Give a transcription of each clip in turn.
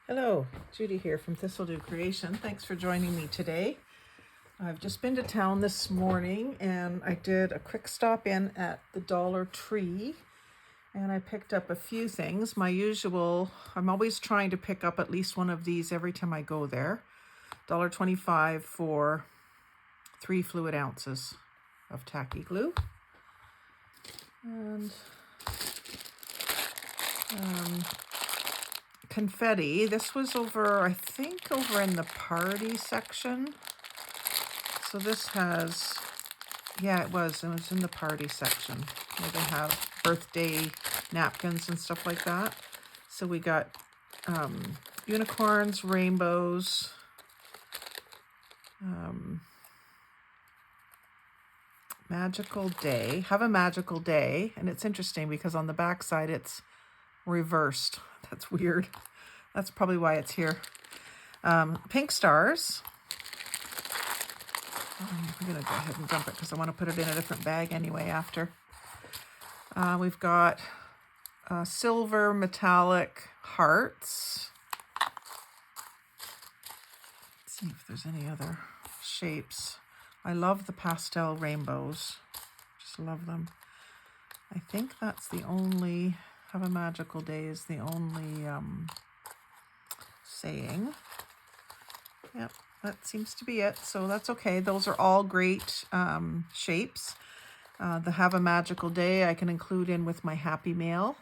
Hello, Judy here from Thistledew Creation. Thanks for joining me today. I've just been to town this morning and I did a quick stop in at the Dollar Tree and I picked up a few things. My usual, I'm always trying to pick up at least one of these every time I go there. $1.25 for 3 fluid ounces of tacky glue. And confetti. This was over, I think, over in the party section. So this has, yeah, it was in the party section where they have birthday napkins and stuff like that. So we got unicorns, rainbows, magical day. Have a magical day. And it's interesting because on the back side it's reversed. That's weird. That's probably why it's here. Pink stars. I'm going to go ahead and dump it because I want to put it in a different bag anyway after. We've got silver metallic hearts. Let's see if there's any other shapes. I love the pastel rainbows. Just love them. I think that's the only, have a magical day is the only saying. Yep, that seems to be it. So that's okay. Those are all great shapes. The have a magical day I can include in with my happy mail.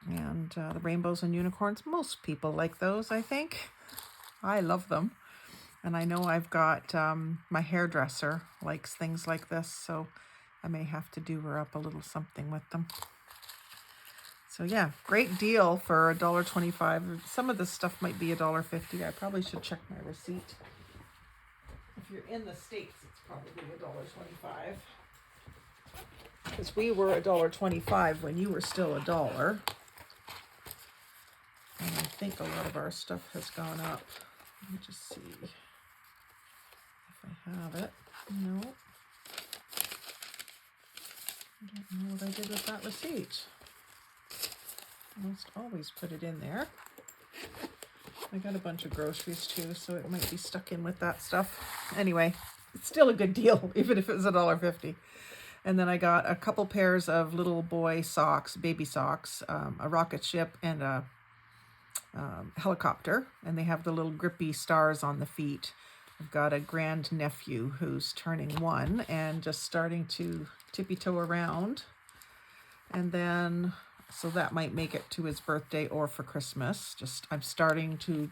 And the rainbows and unicorns, most people like those, I think. I love them. And I know I've got my hairdresser likes things like this, so I may have to do her up a little something with them. So yeah, great deal for $1.25. Some of this stuff might be $1.50. I probably should check my receipt. If you're in the States, it's probably $1.25. Because we were $1.25 when you were still $1. And I think a lot of our stuff has gone up. Let me just see if I have it. No. I don't know what I did with that receipt. I must always put it in there. I got a bunch of groceries too, so it might be stuck in with that stuff. Anyway, it's still a good deal, even if it was $1.50. And then I got a couple pairs of little boy socks, baby socks, a rocket ship and a helicopter. And they have the little grippy stars on the feet. I've got a grandnephew who's turning 1 and just starting to tippy-toe around. And then, so that might make it to his birthday or for Christmas. I'm starting to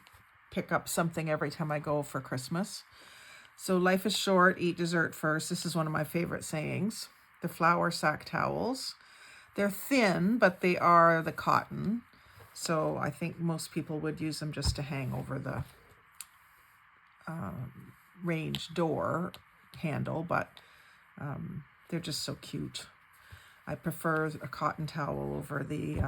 pick up something every time I go for Christmas. So life is short, eat dessert first. This is one of my favorite sayings. The flour sack towels. They're thin, but they are the cotton. So I think most people would use them just to hang over the range door handle, but they're just so cute. I prefer a cotton towel over the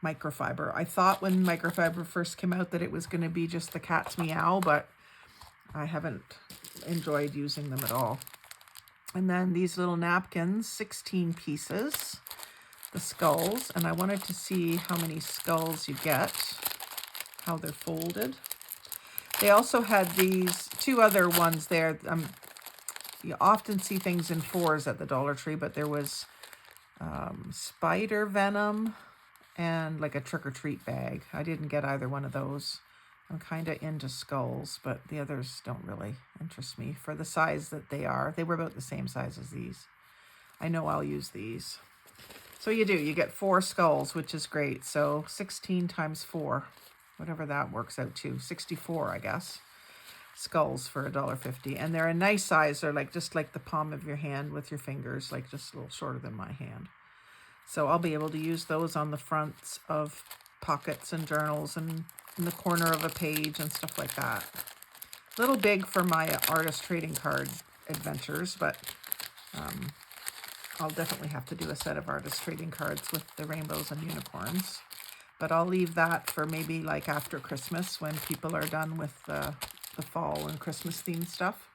microfiber. I thought when microfiber first came out that it was going to be just the cat's meow, but I haven't enjoyed using them at all. And then these little napkins, 16 pieces, the skulls, and I wanted to see how many skulls you get, how they're folded. They also had these 2 other ones there. You often see things in 4s at the Dollar Tree, but there was spider venom and like a trick-or-treat bag. I didn't get either one of those. I'm kind of into skulls, but the others don't really interest me for the size that they are. They were about the same size as these. I know I'll use these. So you get 4 skulls, which is great. So 16 times 4, whatever that works out to, 64, I guess. Skulls for $1.50. And they're a nice size. They're like just like the palm of your hand with your fingers, like just a little shorter than my hand. So I'll be able to use those on the fronts of pockets and journals and in the corner of a page and stuff like that. A little big for my artist trading card adventures, but I'll definitely have to do a set of artist trading cards with the rainbows and unicorns. But I'll leave that for maybe like after Christmas when people are done with the fall and Christmas themed stuff.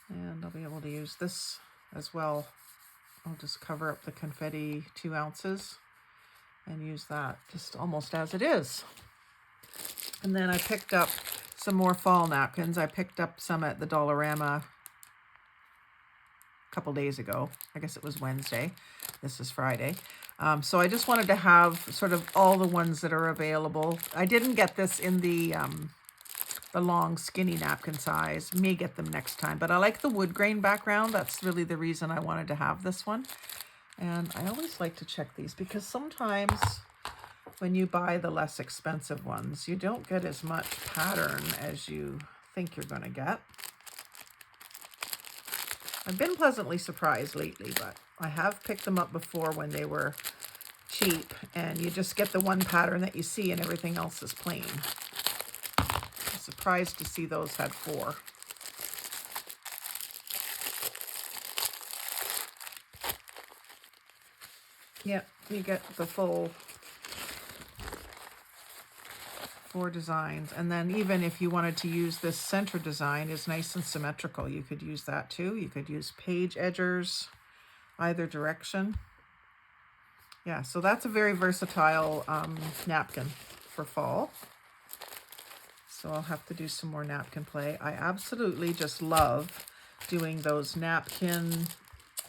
And I'll be able to use this as well. I'll just cover up the confetti 2 ounces and use that just almost as it is. And then I picked up some more fall napkins. I picked up some at the Dollarama a couple days ago. I guess it was Wednesday. This is Friday. So I just wanted to have sort of all the ones that are available. I didn't get this in the long skinny napkin size. May get them next time, but I like the wood grain background. That's really the reason I wanted to have this one. And I always like to check these because sometimes when you buy the less expensive ones, you don't get as much pattern as you think you're going to get. I've been pleasantly surprised lately, but I have picked them up before when they were cheap and you just get the one pattern that you see and everything else is plain. I'm surprised to see those had 4. Yep, you get the full 4 designs. And then even if you wanted to use this center design, is nice and symmetrical. You could use that too. You could use page edgers either direction. Yeah, so that's a very versatile napkin for fall. So I'll have to do some more napkin play. I absolutely just love doing those napkin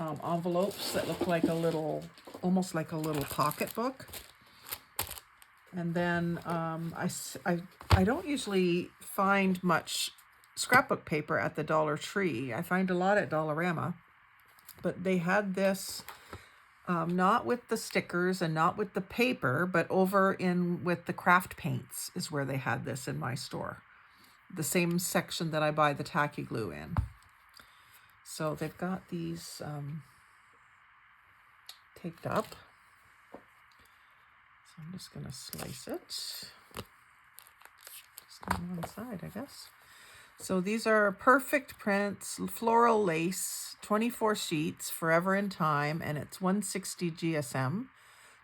envelopes that look like a little, almost like a little pocketbook. And then I don't usually find much scrapbook paper at the Dollar Tree. I find a lot at Dollarama, but they had this not with the stickers and not with the paper, but over in with the craft paints is where they had this in my store. The same section that I buy the tacky glue in. So they've got these taped up. So I'm just going to slice it. Just on one side, I guess. So these are perfect prints, floral lace, 24 sheets, forever in time, and it's 160 GSM,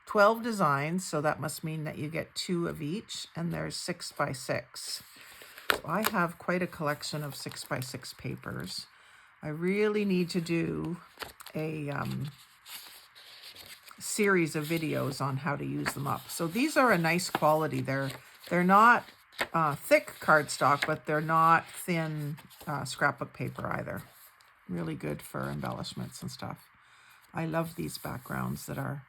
12 designs, so that must mean that you get 2 of each, and there's 6 by 6. So I have quite a collection of 6 by 6 papers. I really need to do a series of videos on how to use them up. So these are a nice quality. They're not thick cardstock, but they're not thin scrapbook paper either. Really good for embellishments and stuff. I love these backgrounds that are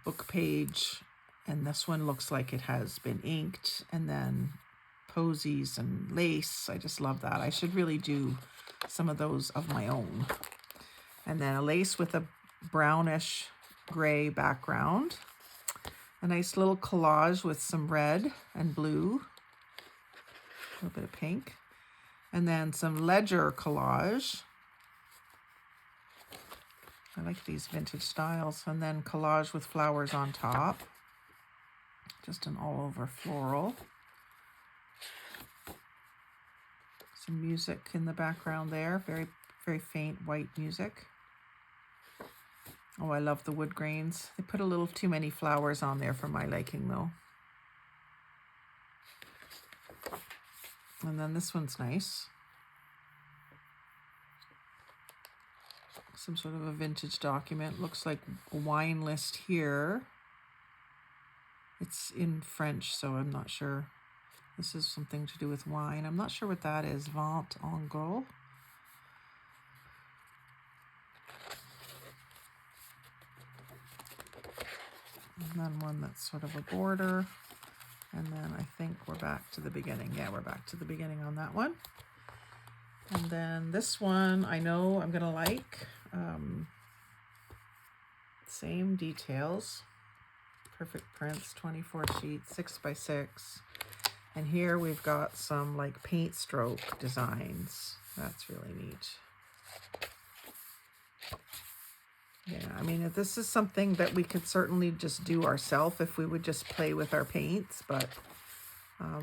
book page, and this one looks like it has been inked, and then posies and lace. I just love that. I should really do some of those of my own. And then a lace with a brownish gray background. A nice little collage with some red and blue, a little bit of pink, and then some ledger collage. I like these vintage styles. And then collage with flowers on top. Just an all-over floral. Some music in the background there, very, very faint white music. Oh, I love the wood grains. They put a little too many flowers on there for my liking, though. And then this one's nice. Some sort of a vintage document. Looks like a wine list here. It's in French, so I'm not sure. This is something to do with wine. I'm not sure what that is. Vente en gros. And then one that's sort of a border. And then I think we're back to the beginning. Yeah, we're back to the beginning on that one. And then this one I know I'm going to like. Same details. Perfect prints, 24 sheets, 6 by 6. And here we've got some like paint stroke designs. That's really neat. Yeah, I mean, this is something that we could certainly just do ourselves if we would just play with our paints. But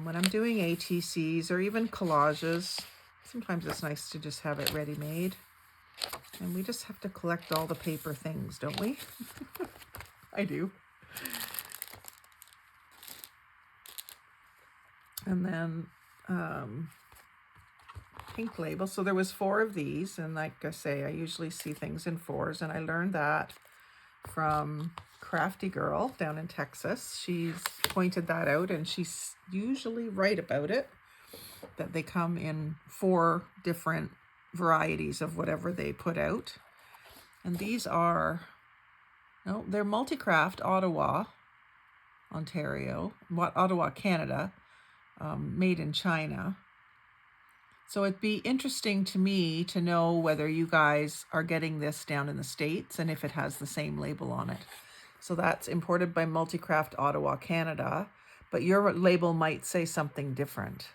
when I'm doing ATCs or even collages, sometimes it's nice to just have it ready-made. And we just have to collect all the paper things, don't we? I do. And then pink label. So there was 4 of these, and like I say, I usually see things in 4s, and I learned that from Crafty Girl down in Texas. She's pointed that out, and she's usually right about it, that they come in 4 different varieties of whatever they put out. And these are, no, they're Multicraft Ottawa, Ontario, Ottawa, Canada, made in China. So it'd be interesting to me to know whether you guys are getting this down in the States and if it has the same label on it. So that's imported by Multicraft Ottawa, Canada, but your label might say something different.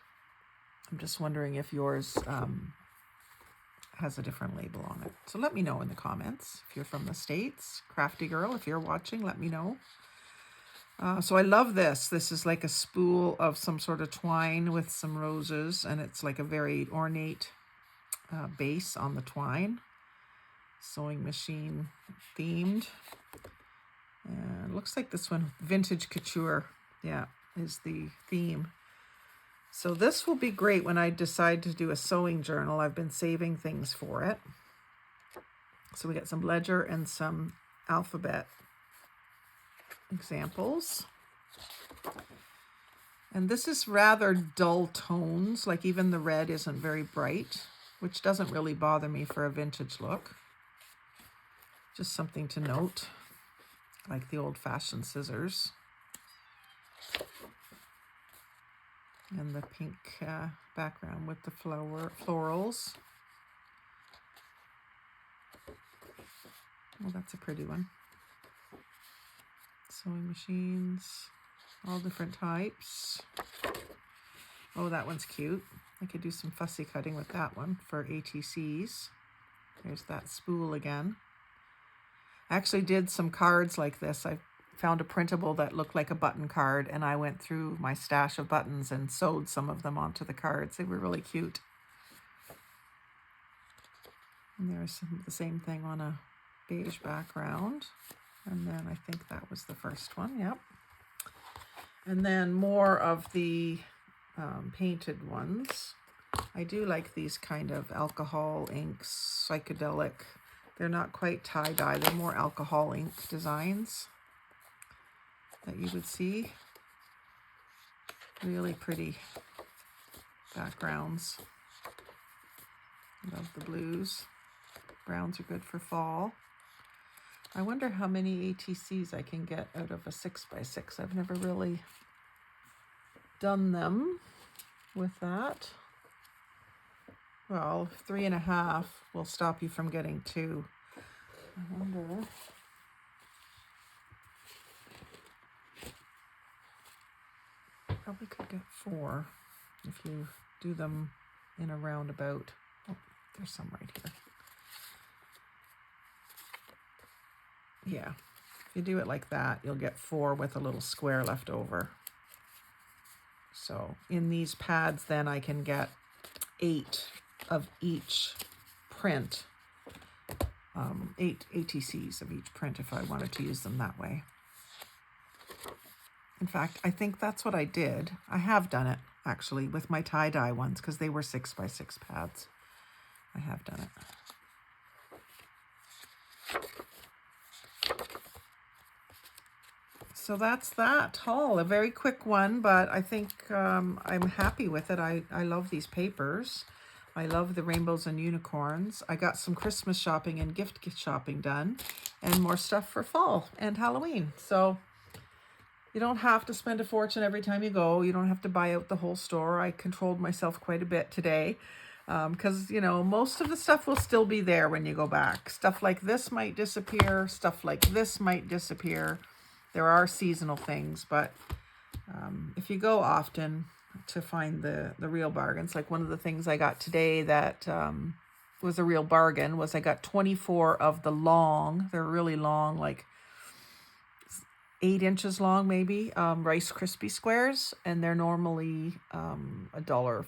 I'm just wondering if yours has a different label on it. So let me know in the comments if you're from the States. Crafty Girl, if you're watching, let me know. So I love this. This is like a spool of some sort of twine with some roses, and it's like a very ornate base on the twine. Sewing machine themed. And it looks like this one, Vintage Couture, yeah, is the theme. So this will be great when I decide to do a sewing journal. I've been saving things for it. So we got some ledger and some alphabet examples. And this is rather dull tones, like even the red isn't very bright, which doesn't really bother me for a vintage look. Just something to note, like the old-fashioned scissors. And the pink background with the florals. Oh, that's a pretty one. Sewing machines, all different types. Oh, that one's cute. I could do some fussy cutting with that one for ATCs. There's that spool again. I actually did some cards like this. I found a printable that looked like a button card, and I went through my stash of buttons and sewed some of them onto the cards. They were really cute. And there's the same thing on a beige background. And then I think that was the first one, yep. And then more of the painted ones. I do like these kind of alcohol inks, psychedelic. They're not quite tie-dye, they're more alcohol ink designs that you would see. Really pretty backgrounds. Love the blues. Browns are good for fall. I wonder how many ATCs I can get out of a 6x6. I've never really done them with that. Well, 3.5 will stop you from getting 2. I wonder. Probably could get 4 if you do them in a roundabout. Oh, there's some right here. Yeah, if you do it like that, you'll get 4 with a little square left over. So in these pads, then I can get 8 of each print, 8 ATCs of each print if I wanted to use them that way. In fact, I think that's what I did. I have done it, actually, with my tie-dye ones, because they were 6x6 pads. I have done it. So that's that haul, a very quick one, but I think I'm happy with it. I love these papers. I love the rainbows and unicorns. I got some Christmas shopping and gift shopping done, and more stuff for fall and Halloween. So you don't have to spend a fortune every time you go. You don't have to buy out the whole store. I controlled myself quite a bit today because, you know, most of the stuff will still be there when you go back. Stuff like this might disappear. Stuff like this might disappear. There are seasonal things, but if you go often to find the real bargains, like one of the things I got today that was a real bargain was I got 24 of the long, they're really long, like 8 inches long maybe, Rice Krispie squares, and they're normally $1.50 or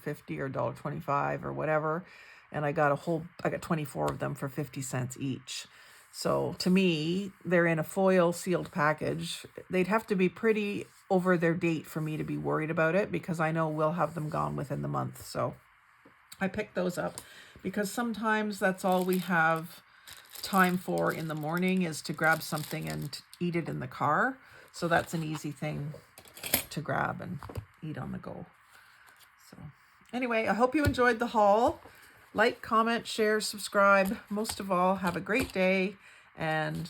$1.25 or whatever, and I got 24 of them for 50 cents each. So to me, they're in a foil sealed package. They'd have to be pretty over their date for me to be worried about it, because I know we'll have them gone within the month. So I picked those up because sometimes that's all we have time for in the morning is to grab something and eat it in the car. So that's an easy thing to grab and eat on the go. So anyway, I hope you enjoyed the haul. Like, comment, share, subscribe. Most of all, have a great day and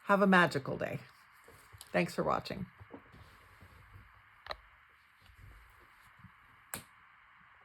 have a magical day. Thanks for watching.